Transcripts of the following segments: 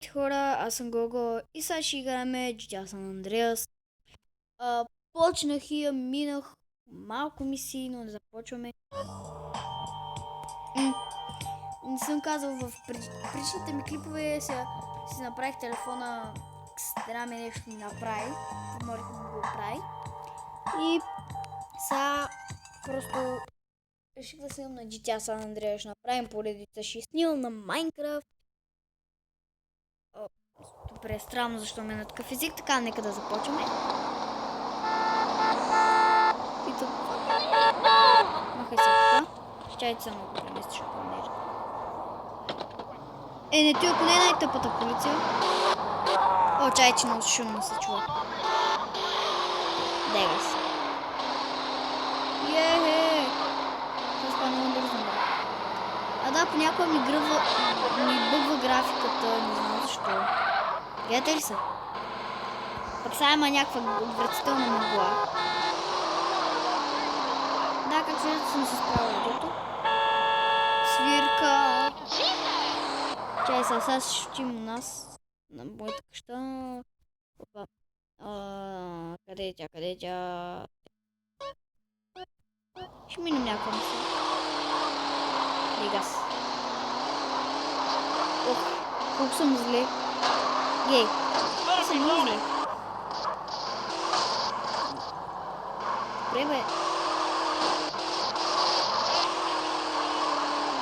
Здравейте хора, аз съм Гого и сега ще играем GTA San Andreas. Почнах и минах малко мисии, но не започваме. Не съм казал в предишните ми клипове, си направих телефона, сестра ми нещо ми направи, помолих да ми го прави. И сега просто реших да снимам на GTA San Andreas, ще направим поредица, ще снимам на Майнкрафт. Добре, странно защо ми е на такъв език, така нека да започваме. И тук. Махай се така. Щайте само го преместиш, ако не е. Не ти, ако не е най-тъпата полиция. О, чай, че много шумно се чува. Дай газ. Това спа много бързо. Да, понякога ми бъгва графиката, не знам защо. Гледате ли са? Пък сега има някаква отвратителна мъгла. Да, как виждате съм се справила дото. Свирка. Чай сега ще шутим у нас. На моята къща. Опа. Къде е тя? Ще минем някаква мисля. Ей газ. Ох, колко съм зле. Гей, съм много зле. Добре бе.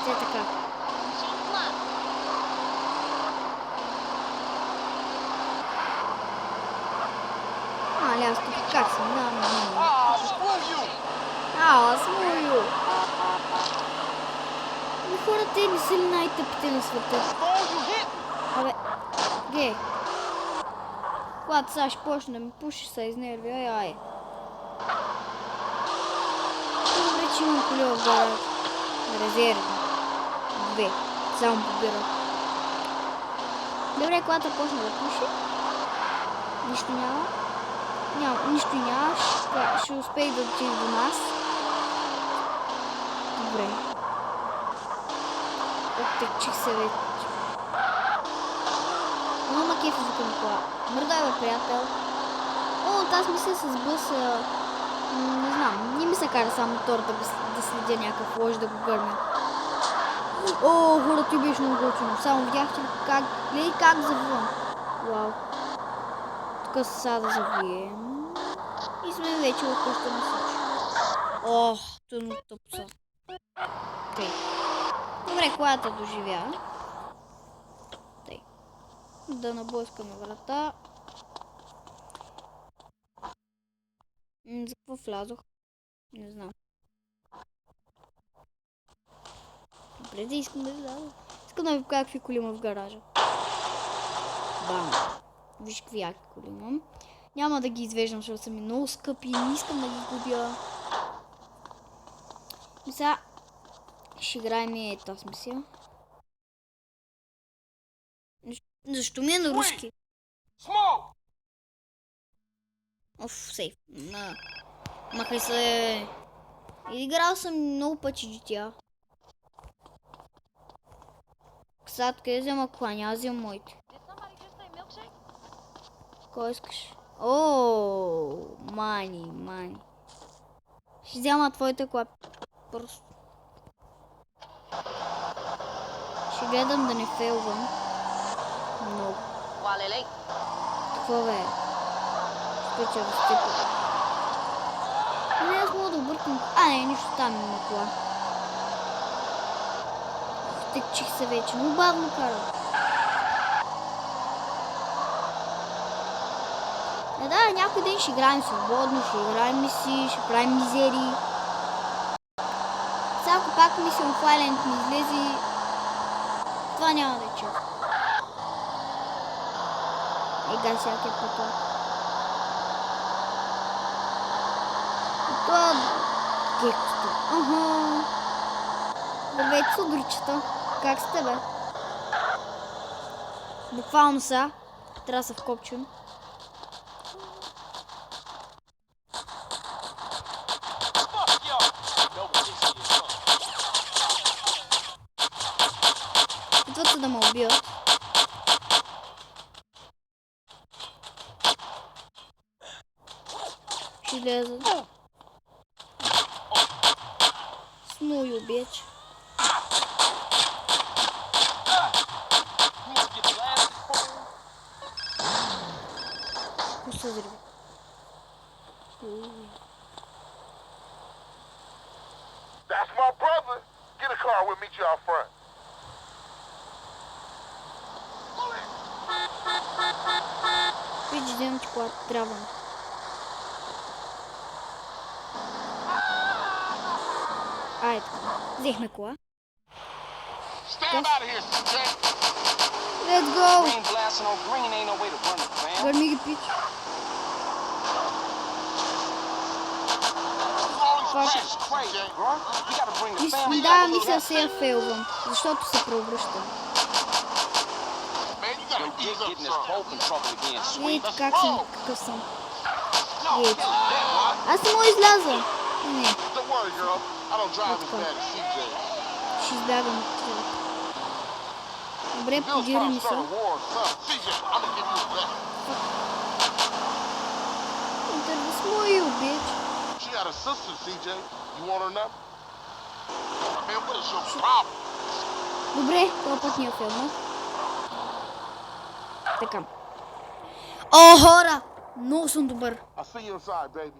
Все така. Аз тук как съм? Аз смою. Но хората не са ли най-тъпите на света? Абе, гей. Когато сега ще почне да ми пуши, се изнерви, ай. Добре, че имам коли в гараж. Резервни. 2. Само побира. Добре, когато почне да пуши, нищо няма. Нищо няма. Ще успее да отиде до нас. Добре. Оттекчих се вече. Много ма кефи звука на кола. Мърдай бе, приятел. Тази мисля с бъс. Не знам. Не ми се кара само мотор да следя някакъв лош да го гърне. Хората ти беше много готино. Само видяхте ли как... Гледай как завивам. Вау. Тук сега да завием. И сме вече в къща на всичко. Тъмно тъпца. Тъй. Добре, колата доживя. Тъй. Да наблъскаме врата. За какво влязох? Не знам. Добре, да искам да ви дадам. Искам да ви покажа какви коли има в гаража. Бам! Виж какви яки коли имам. Няма да ги извеждам, защото са ми много скъпи. Не искам да ги губя. И сега ще играем тази мисия. Защо ми е на руски? Сейф. Махай се. Играл съм много пъти GTA. Сега къде взема кола? Няма взема моите. Кой искаш? Мани. Ще взема твоята кола. Просто. Ще гледам да не фейлвам. Много. Какво бе? Спеча разцепа. Не, аз мога да объркам. Не, нищо там има кола. Втекчих се вече. Но бавно карам. Да, някой ден ще играем свободно, ще играем мисии, ще правим мизери. Сега ако пак мисъл Файлент ми излезе, това няма да е чак. Ега всяка пътя. Това гекото. Здравейте, судричета. Как сте, бе? Буквално сега трябва да се вкопчим. Опитват се да ме убият. ще излезе. Смую, бич. Коса взриви. That's my brother. Get a car, we'll meet you out front. Бич, вземам ти колата, трябва. Айде, взехме кола. Stand out of here, CJ. Let's go! Green blasting on green ain't no way to run it, fam. Гърми ги, пич. This is crazy, bro. We gotta bring the family Да, back. мисля се я фейлвам, защото се преобръщам. Man, you gotta Yo, ease Dick up getting his some. pope in trouble again. Sweet. Ето как съм, какъв съм. No, Ето. what? Аз не мога изляза. Не, Don't worry, girl. I don't drive as Let's go. bad as CJ. ще избягам от тях. Добре, Bill's подири trying ми to start се. a war or something. CJ, I'm gonna give you a back. Интервю с мой убич. She got a sister, CJ. You want her number? Man, what is your problem? Добре, това път ни е филма. Така. О, хора! Много съм добър. I'll see you inside, baby.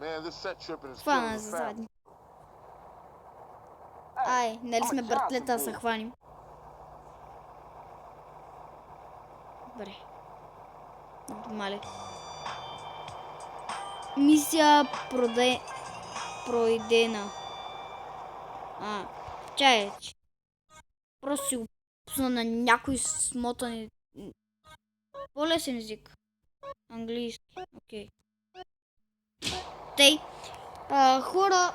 Man, this set tripping is killing Хвана the за family. задни. Ай, нали сме братлета да се хваним? Добре. Мале. Мисия пройдена. Чай. Просто си го пусна на някой смотан. По-лесен език. Английски. Окей. Тей. Хора.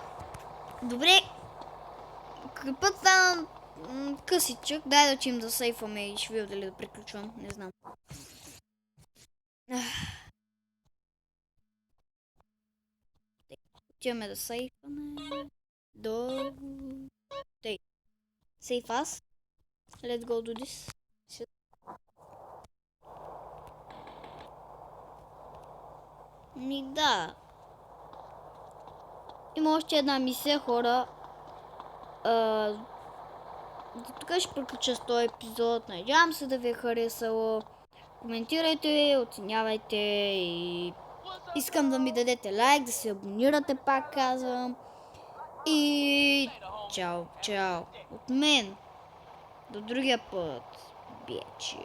Добре. Какъв път стана късичък. Дай да отидем да сейфваме и ще видя дали да приключвам. Не знам. Отиваме да сейфваме. До... Тей. Сейф аз. Let's go do this. Ми да. Има още една мисия, хора. Тук ще приключа с този епизод. Надявам се да ви е харесало. Коментирайте, оценявайте и искам да ми дадете лайк, да се абонирате, пак казвам. И чао, чао. От мен. До другия път. Бичи.